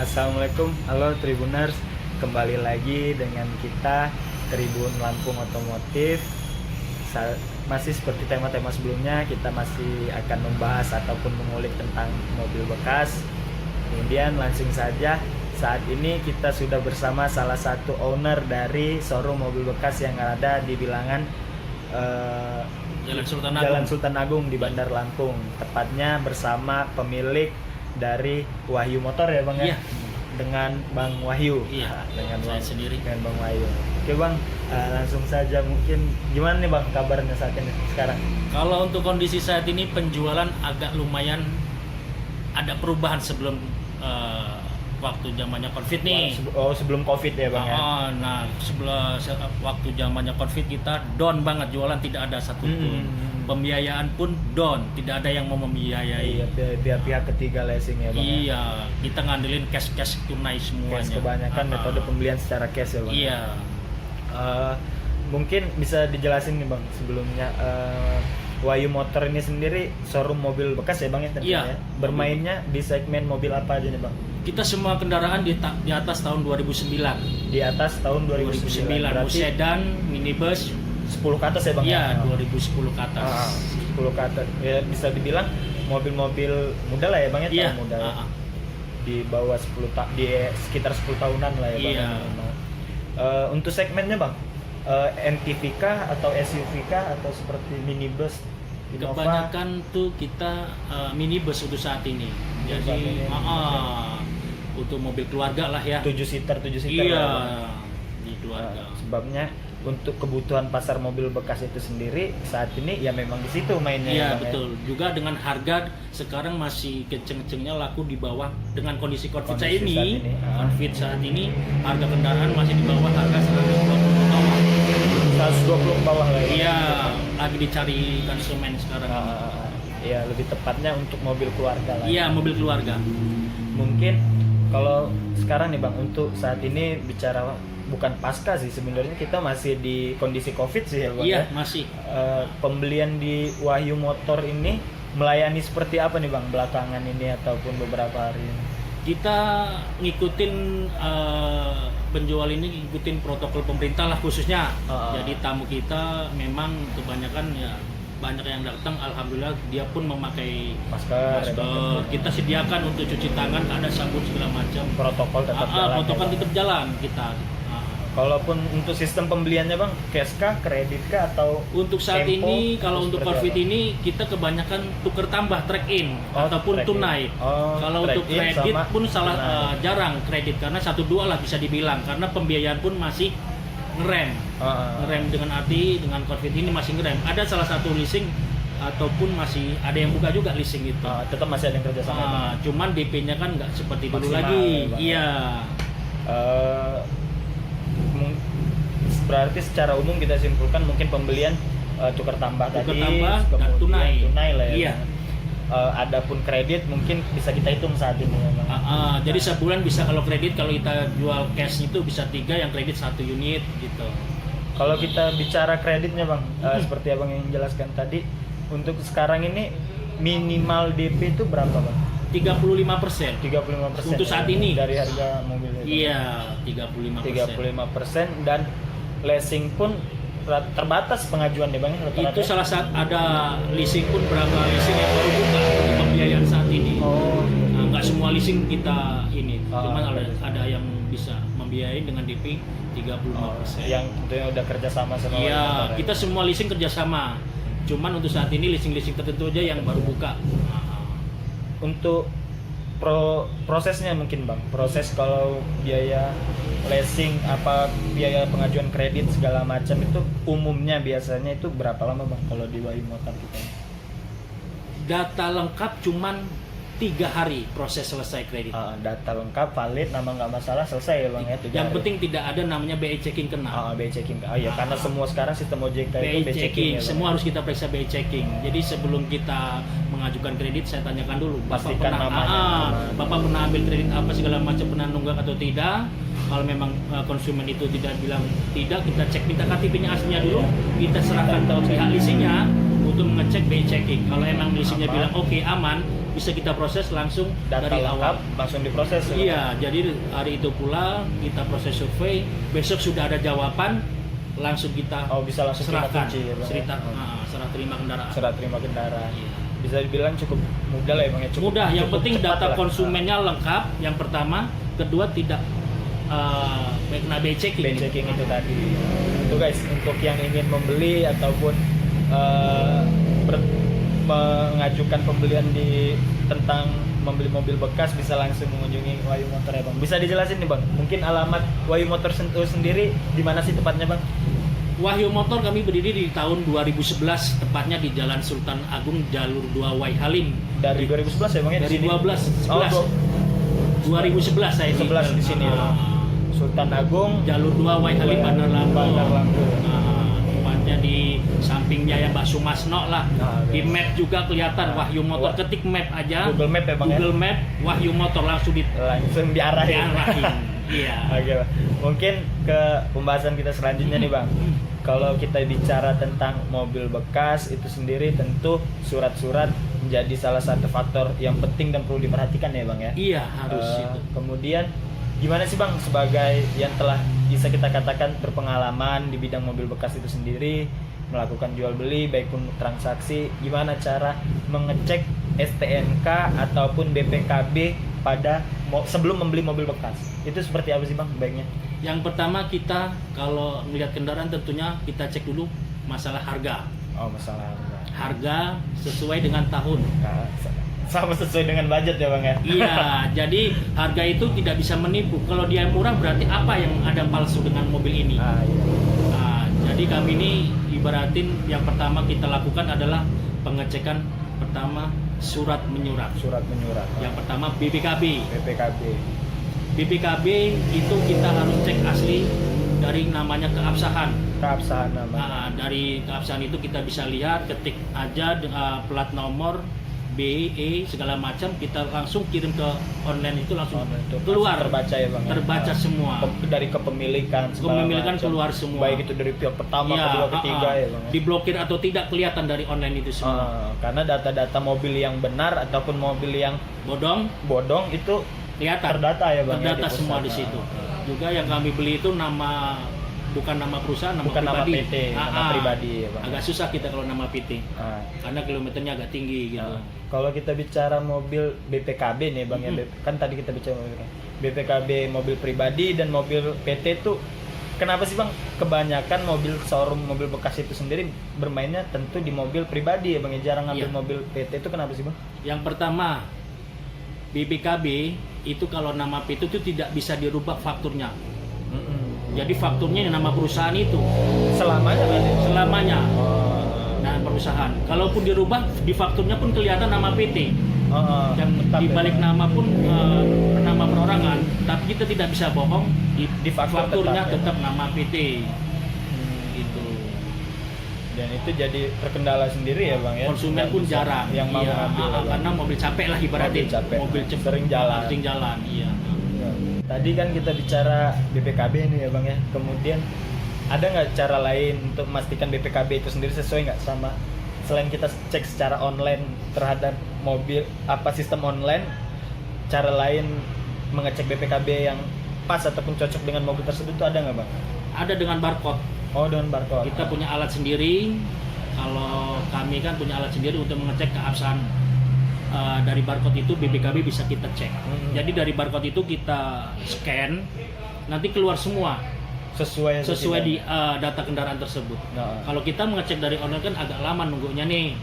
Assalamualaikum, halo Tribuners. Kembali lagi dengan kita Tribun Lampung Otomotif. Masih seperti tema-tema sebelumnya, kita masih akan membahas ataupun mengulik tentang mobil bekas. Kemudian langsung saja, saat ini kita sudah bersama salah satu owner dari showroom mobil bekas yang ada di bilangan Jalan Sultan Agung di Bandar Lampung. Tepatnya bersama pemilik dari Wahyu Motor ya Bang ya? Iya. Dengan Bang Wahyu. Iya, dengan saya sendiri. Dengan Bang Wahyu. Oke Bang, langsung saja mungkin gimana nih Bang kabarnya saat ini sekarang? Kalau untuk kondisi saat ini penjualan agak lumayan ada perubahan sebelum waktu zamannya Covid nih. Sebelum Covid ya Bang ya? Nah, sebelum waktu zamannya Covid kita down banget, jualan tidak ada satupun. Pembiayaan pun down, tidak ada yang mau membiayai. Iya, pihak ketiga leasing ya Bang. Iya, kita ngandelin cash tunai semuanya. Cash kebanyakan metode pembelian secara cash ya Bang. Iya. Mungkin bisa dijelasin nih Bang sebelumnya, Wahyu Motor ini sendiri showroom mobil bekas ya Bang ya tentunya. Iya. Bermainnya di segmen mobil apa aja nih Bang? Kita semua kendaraan di atas tahun 2009. Di atas tahun 2009. Berarti sedan, minibus 10 ke atas ya Bang? Iya, 2010 ke atas. 10 ke atas. Ya, bisa dibilang mobil-mobil muda lah ya Bang ya, iya. tahun muda. Di bawah 10 di sekitar 10 tahunan lah ya Bang. Iya. Untuk segmennya Bang, MPV kah atau SUV kah atau seperti minibus? Innova? Kebanyakan tuh kita minibus untuk saat ini. Jadi untuk mobil keluarga lah ya. 7 seater Iya, lah, di keluarga. sebabnya untuk kebutuhan pasar mobil bekas itu sendiri saat ini ya memang di situ mainnya. Iya, ya, Bang, betul. Juga dengan harga sekarang masih kenceng-kencengnya laku di bawah dengan kondisi Covid saat ini. Covid saat ini harga kendaraan masih di bawah harga 120 ke bawah. 120 ke bawah lah ya. Iya, lagi dicari konsumen sekarang. Ya lebih tepatnya untuk mobil keluarga lah. Iya, mobil keluarga. Mungkin kalau sekarang nih Bang, untuk saat ini bicara bukan pasca sih sebenarnya, kita masih di kondisi Covid sih ya Bang. Iya, ya? masih. Pembelian di Wahyu Motor ini melayani seperti apa nih Bang belakangan ini ataupun beberapa hari ini? Kita ngikutin penjual ini ngikutin protokol pemerintah lah khususnya. Jadi tamu kita memang kebanyakan ya banyak yang datang, alhamdulillah dia pun memakai masker. Kita sediakan untuk cuci tangan, ada sabun segala macam. Protokol tetap jalan. Protokol ya, tetap jalan kita. Kalaupun untuk sistem pembeliannya Bang, cash kah, kredit kah atau untuk saat tempo, ini kalau untuk Covid ini kita kebanyakan tuker tambah trade in ataupun tunai. Kalau untuk kredit pun jarang kredit karena 1-2 lah bisa dibilang, karena pembiayaan pun masih ngerem dengan arti dengan Covid ini masih ngerem. Ada salah satu leasing ataupun masih ada yang buka juga leasing itu. Tetap masih ada yang kerja sama. Cuman DP-nya kan nggak seperti dulu maksimal, lagi. Ya, iya. Berarti secara umum kita simpulkan mungkin pembelian tukar tambah dan tunai lah ya. Iya. Adapun kredit mungkin bisa kita hitung saat ini ya Bang. Jadi sebulan bisa, kalau kredit kalau kita jual cash itu bisa 3, yang kredit 1 unit gitu. Kalau kita bicara kreditnya Bang, seperti Abang yang jelaskan tadi, untuk sekarang ini minimal DP itu berapa Bang? 35%. 35% untuk saat ini dari harga mobil itu. Iya, 35% dan leasing pun terbatas pengajuan deh Bang rata-rata. Itu salah satu, ada leasing pun berapa leasing yang baru buka untuk pembiayaan saat ini. Nggak semua leasing kita ini, cuman ada yang bisa membiayai dengan DP 35%. Yang tentunya udah kerjasama sama. Iya, kita semua leasing kerjasama. Cuman untuk saat ini leasing tertentu aja yang baru buka. Untuk prosesnya mungkin Bang, proses kalau biaya leasing apa biaya pengajuan kredit segala macam itu umumnya biasanya itu berapa lama Bang kalau di Wahyu Motor kita? Data lengkap cuman 3 hari proses selesai kredit. Data lengkap, valid, nama nggak masalah, selesai ya Bang ya. Yang penting tidak ada namanya BI checking kena. BI checking. Karena semua sekarang sistem OJK itu BI checking, ya, semua harus kita periksa BI checking. Jadi sebelum kita mengajukan kredit saya tanyakan dulu Bapak pernah ambil kredit apa segala macam, pernah nunggak atau tidak. Kalau memang konsumen itu tidak bilang tidak, kita cek minta KTP-nya aslinya dulu, kita serahkan ke pihak leasingnya untuk mengecek BI checking. Kalau emang leasingnya bilang oke, aman, bisa kita proses langsung Data dari lengkap awal. langsung diproses ya? Iya, jadi hari itu pula kita proses survei, besok sudah ada jawaban, langsung kita bisa langsung terima serahkan, kunci ya Bang? serah terima kendaraan. Serah terima kendaraan. Iya. Bisa dibilang cukup mudah lah ya Bang ya? Mudah, yang cukup penting cepat data lah. konsumennya lengkap, yang pertama, kedua tidak kena B-checking. Checking itu tadi. Itu guys, untuk yang ingin membeli ataupun mengajukan pembelian tentang membeli mobil bekas, bisa langsung mengunjungi Wahyu Motor ya Bang. Bisa dijelasin nih Bang, mungkin alamat Wahyu Motor sendiri di mana sih tepatnya Bang? Wahyu Motor kami berdiri di tahun 2011, tepatnya di Jalan Sultan Agung Jalur 2 Wai Halim. Dari 2011 ya Bang ya? Dari di sini? 2011 saya 11 di sini ya. Sultan Agung Jalur 2 Wai Halim Bandar Lampung. Tempatnya di sampingnya ya Mbak Sumasno lah. Di map juga kelihatan Wahyu Motor, ketik map aja. Google Map ya Bang Google ya? Map Wahyu Motor langsung diarahin. Iya. Oke Bang. Mungkin ke pembahasan kita selanjutnya nih Bang. Kalau kita bicara tentang mobil bekas itu sendiri, tentu surat-surat menjadi salah satu faktor yang penting dan perlu diperhatikan ya Bang ya? Iya, harus itu. Kemudian gimana sih Bang sebagai yang telah bisa kita katakan berpengalaman di bidang mobil bekas itu sendiri, melakukan jual beli baik pun transaksi, gimana cara mengecek STNK ataupun BPKB pada sebelum membeli mobil bekas? Itu seperti apa sih Bang baiknya? Yang pertama, kita kalau melihat kendaraan tentunya kita cek dulu masalah harga. Masalah harga. Harga sesuai dengan tahun. Nah, sama sesuai dengan budget ya Bang ya? Iya, jadi harga itu tidak bisa menipu. Kalau dia murah berarti apa yang ada palsu dengan mobil ini? Iya. Nah, jadi kami ini ibaratin yang pertama kita lakukan adalah pengecekan pertama surat menyurat. Surat menyurat. Yang pertama BPKB. BPKB itu kita harus cek asli dari namanya keabsahan. Keabsahan nama. Dari keabsahan itu kita bisa lihat, ketik aja plat nomor BE segala macam, kita langsung kirim ke online itu langsung keluar, terbaca ya Bang. Terbaca semua. Dari kepemilikan Kepemilikan keluar semua. Baik itu dari pihak pertama, kedua, ketiga ya Bang. Diblokir atau tidak kelihatan dari online itu semua. Karena data-data mobil yang benar ataupun mobil yang bodong itu kelihatan. Terdata ya Bang. Terdata semua di situ. Juga yang kami beli itu bukan nama perusahaan, nama bukan pribadi. Nama PT, nama pribadi ya Bang. Agak susah kita kalau nama PT. Karena kilometernya agak tinggi gitu. Kalau kita bicara mobil BPKB nih Bang ya, kan tadi kita bicara mobil BPKB mobil pribadi dan mobil PT tuh kenapa sih Bang kebanyakan mobil showroom mobil bekas itu sendiri bermainnya tentu di mobil pribadi ya Bang ya, jarang ngambil mobil PT itu kenapa sih Bang? Yang pertama, BPKB itu kalau nama PT itu tidak bisa dirubah fakturnya. Jadi fakturnya yang nama perusahaan itu selamanya kan? Selamanya. Nah, perusahaan. Kalaupun dirubah, di fakturnya pun kelihatan nama PT. Dan di balik nama pun nama perorangan, tapi kita tidak bisa bohong, di fakturnya tetap nama PT. Gitu. Dan itu jadi terkendala sendiri ya Bang ya. Konsumen pun jarang yang mau ngambil karena mobil capek lah ibaratnya. Mobil sering jalan. Iya. Tadi kan kita bicara BPKB nih ya Bang ya. Kemudian ada nggak cara lain untuk memastikan BPKB itu sendiri sesuai nggak sama, selain kita cek secara online terhadap mobil sistem online, cara lain mengecek BPKB yang pas ataupun cocok dengan mobil tersebut itu ada nggak Bang? Ada dengan barcode. Dengan barcode. Kita punya alat sendiri. Kalau kami kan punya alat sendiri untuk mengecek keabsahan dari barcode itu. BPKB bisa kita cek. Jadi dari barcode itu kita scan, nanti keluar semua sesuai di data kendaraan tersebut. Kalau kita mengecek dari online kan agak lama nunggunya nih,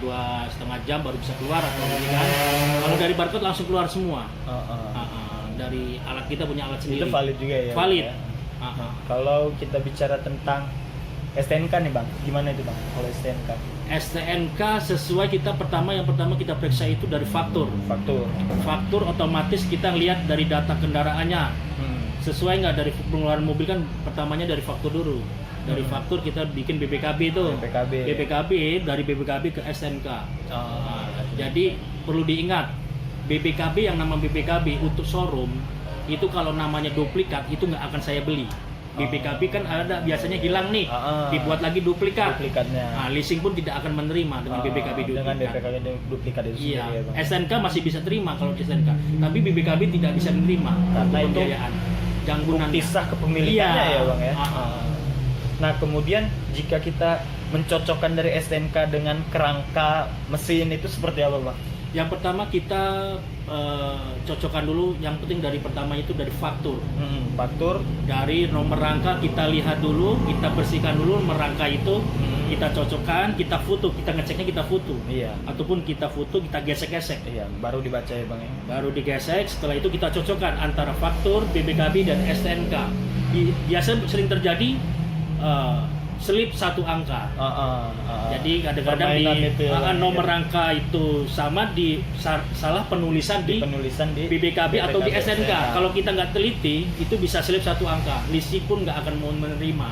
2,5 jam baru bisa keluar atau kan. Kalau dari barcode langsung keluar semua. Dari alat kita punya alat sendiri. Itu valid juga ya? Valid. Kalau kita bicara tentang STNK nih Bang, gimana itu Bang kalau STNK? STNK sesuai yang pertama kita periksa itu dari faktur. Faktur otomatis kita lihat dari data kendaraannya. Sesuai nggak dari pengeluaran mobil kan pertamanya dari faktur dulu. Dari faktur kita bikin BPKB itu. BPKB dari BPKB ke STNK. Jadi perlu diingat, BPKB yang nama BPKB untuk showroom itu kalau namanya duplikat itu nggak akan saya beli. BPKB kan ada biasanya hilang nih, dibuat lagi duplikatnya. Nah, leasing pun tidak akan menerima dengan BPKB duplikat. Dengan BPKB duplikat itu iya. sendiri ya, Bang. SNK masih bisa terima kalau di SNK, tapi BPKB tidak bisa menerima karena itu pembiayaan. Bukti sah kepemilikannya iya. ya Bang ya. Nah kemudian jika kita mencocokkan dari SNK dengan kerangka mesin itu seperti apa Bang? Yang pertama kita cocokkan dulu, yang penting dari pertama itu dari faktur. Faktur. Dari nomor rangka kita lihat dulu, kita bersihkan dulu nomor rangka itu, kita cocokkan, kita foto, kita ngeceknya kita foto. Iya. Ataupun kita foto, kita gesek-gesek. Iya, baru dibaca ya Bang ya. Baru digesek, setelah itu kita cocokkan antara faktur, BPKB dan STNK. Biasa sering terjadi selip satu angka. Jadi kadang-kadang di nomor rangka itu sama, di salah penulisan di BPKB atau di SNK. Kalau kita nggak teliti, itu bisa selip satu angka. Leasing pun nggak akan mau menerima.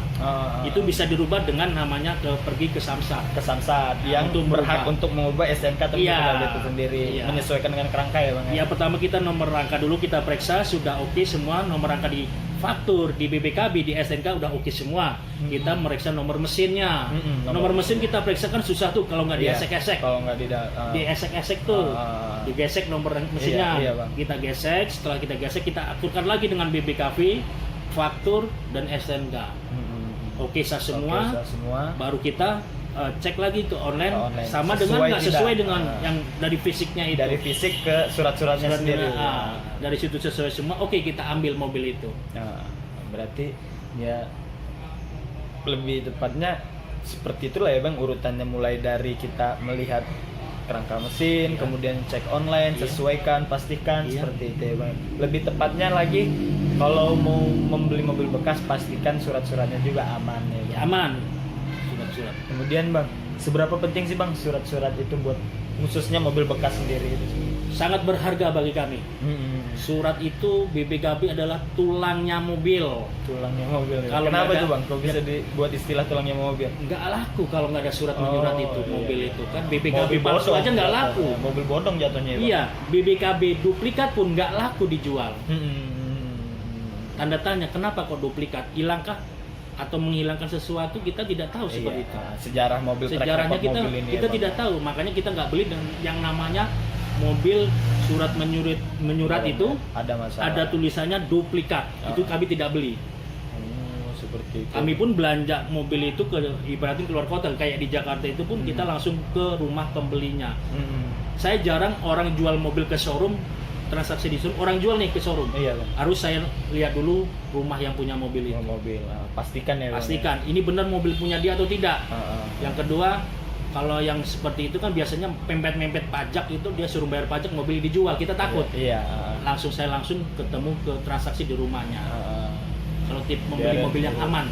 Itu bisa dirubah dengan namanya pergi ke Samsat. Ke Samsat yang berhak untuk mengubah SNK atau BPKB itu sendiri, menyesuaikan dengan kerangka ya Bang. Ya pertama kita nomor rangka dulu kita periksa sudah oke semua, nomor rangka di faktur, di BPKB, di SNK udah oke semua. Kita meriksa nomor mesinnya. Nomor mesin kita periksa kan susah tuh kalau nggak diesek-esek. Kalau nggak diesek-esek tuh, digesek nomor mesinnya. Kita gesek, setelah kita gesek kita aturkan lagi dengan BPKB, faktur dan SNK. Oke sah semua. Baru kita cek lagi ke online. Sama dengan nggak sesuai dengan yang dari fisiknya itu. Dari fisik ke surat-suratnya sendiri. Dari situ sesuai semua. Oke kita ambil mobil itu. Nah, berarti ya lebih tepatnya seperti itulah ya Bang urutannya, mulai dari kita melihat kerangka mesin, kemudian cek online, sesuaikan, pastikan seperti itu ya Bang. Lebih tepatnya lagi kalau mau membeli mobil bekas pastikan surat-suratnya juga aman ya Bang. Aman. Surat. Kemudian Bang, seberapa penting sih Bang surat-surat itu buat khususnya mobil bekas sendiri itu? Sangat berharga bagi kami. Surat itu BPKB adalah tulangnya mobil. Tulangnya mobil. Ya? Kalau kenapa tuh Bang? Kok bisa dibuat istilah tulangnya mobil? Nggak laku kalau nggak ada surat menyurat itu mobil itu kan. BPKB palsu aja nggak laku. Mobil bodong jatuhnya ya Bang? Iya, BPKB duplikat pun nggak laku dijual. Tanda tanya, kenapa kok duplikat? Hilangkah atau menghilangkan sesuatu, kita tidak tahu seperti itu. Sejarah mobil, sejarahnya kita mobil ini tidak tahu, makanya kita nggak beli dengan yang namanya mobil surat menyurat itu ada masalah. Ada tulisannya duplikat. Itu kami tidak beli. Seperti itu. Kami pun belanja mobil itu ibaratnya keluar kota, kayak di Jakarta itu pun kita langsung ke rumah pembelinya. Saya jarang orang jual mobil ke showroom, transaksi di showroom, orang jual nih ke showroom. Iya Bang. Harus saya lihat dulu rumah yang punya mobil itu. Pastikan ya Bang. Pastikan ini benar mobil punya dia atau tidak. Yang kedua, kalau yang seperti itu kan biasanya mempet pajak itu dia suruh bayar pajak, mobil dijual, kita takut. Saya langsung ketemu ke transaksi di rumahnya. Kalau tip membeli mobil yang aman,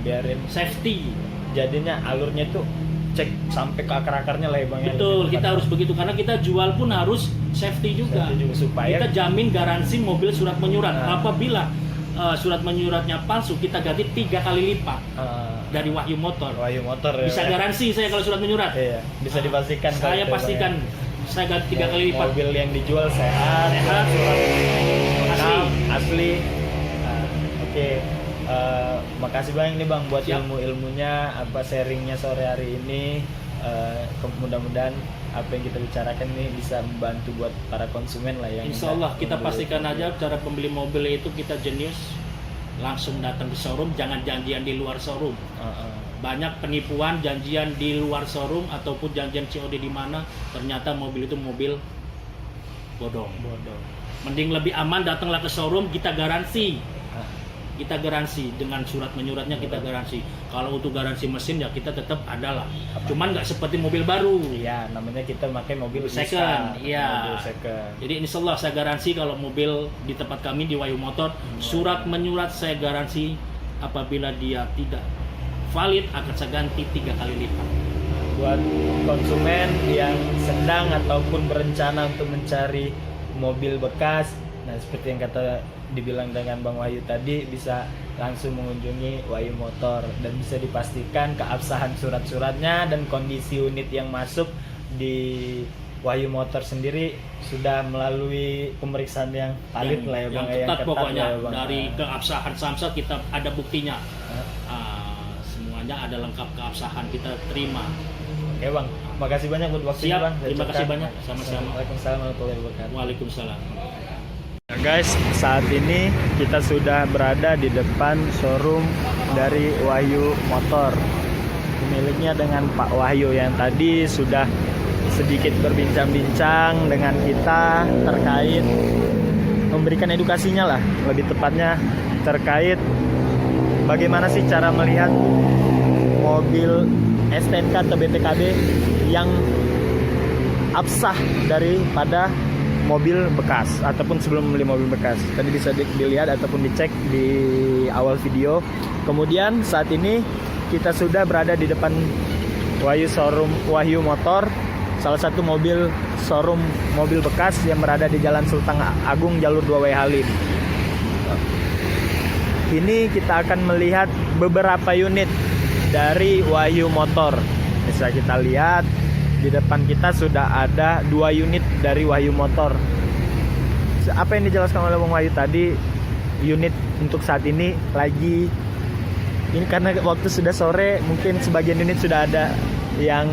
biarin safety. Jadinya alurnya tuh cek sampai ke akar-akarnya lah ya Bang. Betul, kita harus begitu karena kita jual pun harus safety juga. Supaya kita jamin garansi mobil surat menyurat. Apabila surat menyuratnya palsu, kita ganti 3 kali lipat dari Wahyu Motor. Bisa garansi saya kalau surat menyurat. Iya, bisa dipastikan. Saya pastikan saya ganti 3 kali lipat. Mobil yang dijual sehat, surat asli. Oke. Makasih banyak nih Bang buat ilmu-ilmunya, sharingnya sore hari ini. Mudah-mudahan apa yang kita bicarakan ini bisa membantu buat para konsumen lah yang Insya Allah kita pastikan aja cara pembeli mobil itu kita jenius, langsung datang ke showroom, jangan janjian di luar showroom. Banyak penipuan janjian di luar showroom ataupun janjian COD di mana ternyata mobil itu mobil bodong. Mending lebih aman datanglah ke showroom, kita garansi. Kita garansi dengan surat menyuratnya, kita garansi. Kalau untuk garansi mesin ya kita tetap adalah. Cuman nggak seperti mobil baru. Iya, namanya kita pakai mobil second. Iya. Jadi insya Allah saya garansi kalau mobil di tempat kami di Wahyu Motor, surat menyurat saya garansi apabila dia tidak valid akan saya ganti 3 kali lipat. Buat konsumen yang sedang ataupun berencana untuk mencari mobil bekas, nah seperti yang kata dibilang dengan Bang Wahyu tadi, bisa langsung mengunjungi Wahyu Motor dan bisa dipastikan keabsahan surat-suratnya dan kondisi unit yang masuk di Wahyu Motor sendiri sudah melalui pemeriksaan yang valid lah ya Bang, yang ketat pokoknya ya, Bang. dari keabsahan Samsat kita ada buktinya. Semuanya ada lengkap keabsahan, kita terima. Oke Bang, makasih banyak buat waktunya Siap, Bang. terima kasih banyak, sama-sama. Waalaikumsalam warahmatullahi wabarakatuh. Waalaikumsalam. Nah, guys, saat ini kita sudah berada di depan showroom dari Wahyu Motor. Pemiliknya dengan Pak Wahyu yang tadi sudah sedikit berbincang-bincang dengan kita terkait memberikan edukasinya lah, lebih tepatnya terkait bagaimana sih cara melihat mobil STNK atau BPKB yang absah daripada mobil bekas ataupun sebelum membeli mobil bekas. Tadi bisa dilihat ataupun dicek di awal video. Kemudian saat ini kita sudah berada di depan Wahyu Motor, salah satu showroom mobil bekas yang berada di Jalan Sultan Agung jalur 2W Halim. Ini kita akan melihat beberapa unit dari Wahyu Motor. Bisa kita lihat di depan kita sudah ada 2 unit dari Wahyu Motor. Apa yang dijelaskan oleh Bang Wahyu tadi, unit untuk saat ini lagi ini karena waktu sudah sore, mungkin sebagian unit sudah ada yang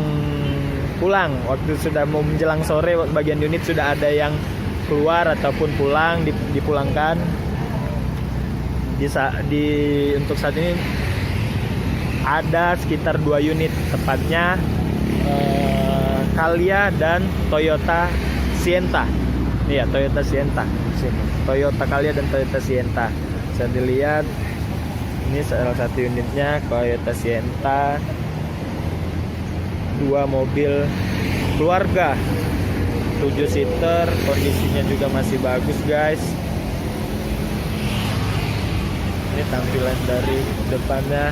pulang. Waktu sudah mau menjelang sore, bagian unit sudah ada yang keluar ataupun pulang, dipulangkan. Untuk saat ini ada sekitar 2 unit, tepatnya Calya dan Toyota Sienta. Iya, Toyota Sienta. Sini. Toyota Calya dan Toyota Sienta. Bisa dilihat ini salah satu unitnya Toyota Sienta. 2 mobil keluarga 7 seater, kondisinya juga masih bagus guys. Ini tampilan dari depannya.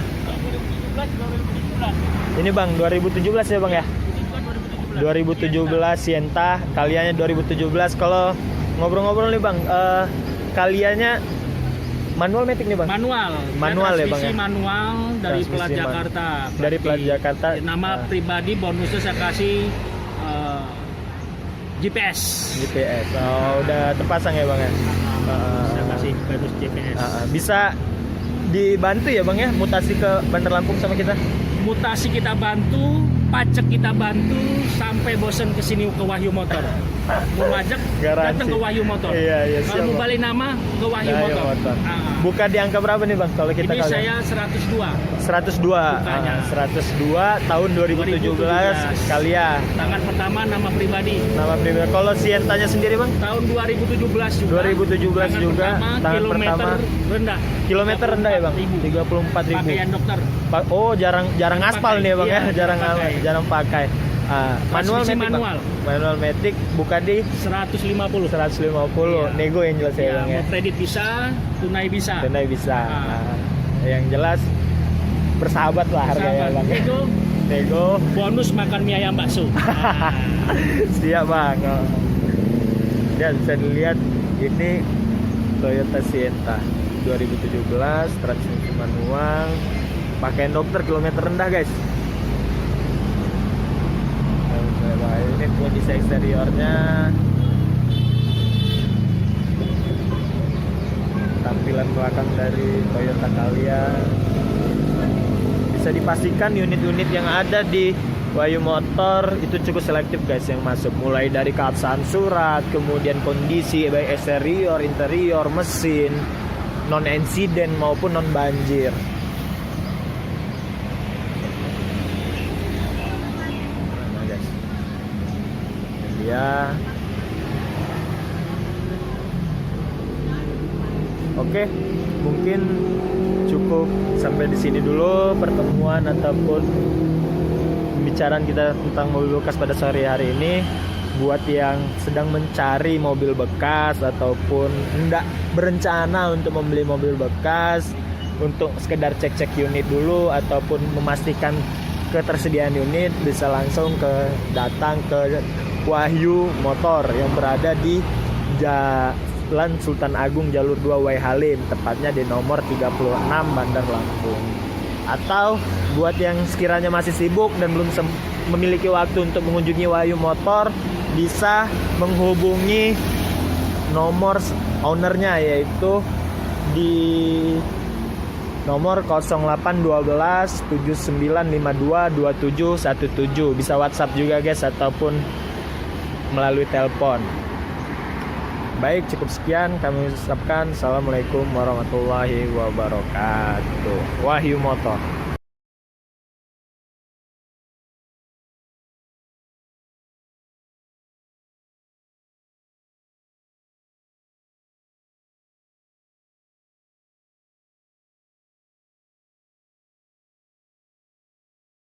Ini Bang 2017 ya Bang ya? 2017 Sienta, Calyanya 2017. Kalau ngobrol-ngobrol nih Bang, Calyanya manual matic nih Bang? Manual ya Bang ya? Manual dari Plat Jakarta. Dari Plat Jakarta. Nama pribadi bonusnya saya kasih GPS. Oh, udah terpasang ya Bang ya? Saya kasih bonus GPS. Bisa dibantu ya Bang ya mutasi ke Bandar Lampung sama kita? Mutasi kita bantu, pajak kita bantu, sampai bosen kesini ke Wahyu Motor. Mau pajak datang ke Wahyu Motor. Iya, kalau mau balik nama ke Wahyu Motor. Buka di angka berapa nih Bang kalau kita ini saya 102. 102 tahun 2017 Calya. Tangan pertama nama pribadi. Kalau Sientanya sendiri Bang? Tahun 2017 juga. 2017 juga. Tangan kilometer pertama. rendah. Kilometer rendah ya Bang? 34.000. Pakaian dokter. Oh, jarang aspal nih ya Bang ya? Jarang pakai. Manual matic buka di 150. Iya. Nego yang jelas ya Bang ya. Mau kredit bisa, tunai bisa. Yang jelas bersahabat lah harganya Bang. Nego. Bonus makan mie ayam bakso. Siap Bang. Ya bisa dilihat ini Toyota Sienta 2017, transmisi manual, pakaian dokter, kilometer rendah guys. Ini kondisi eksteriornya, tampilan belakang dari Toyota Calya. Bisa dipastikan unit-unit yang ada di Wahyu Motor itu cukup selektif guys yang masuk, mulai dari keabsahan surat, kemudian kondisi baik eksterior, interior, mesin, non insiden maupun non banjir. Ya. Oke, mungkin cukup sampai di sini dulu pertemuan ataupun pembicaraan kita tentang mobil bekas pada sore hari ini. Buat yang sedang mencari mobil bekas ataupun hendak berencana untuk membeli mobil bekas, untuk sekedar cek-cek unit dulu ataupun memastikan ketersediaan unit, bisa langsung datang ke Wahyu Motor yang berada di Jalan Sultan Agung jalur 2W Halim, tepatnya di nomor 36 Bandar Lampung. Atau buat yang sekiranya masih sibuk dan belum memiliki waktu untuk mengunjungi Wahyu Motor, bisa menghubungi nomor ownernya, yaitu di nomor 0812 7952 2717. Bisa WhatsApp juga guys, ataupun melalui telepon. Baik, cukup sekian kami ucapkan. Assalamualaikum warahmatullahi wabarakatuh. Wahyu Motor.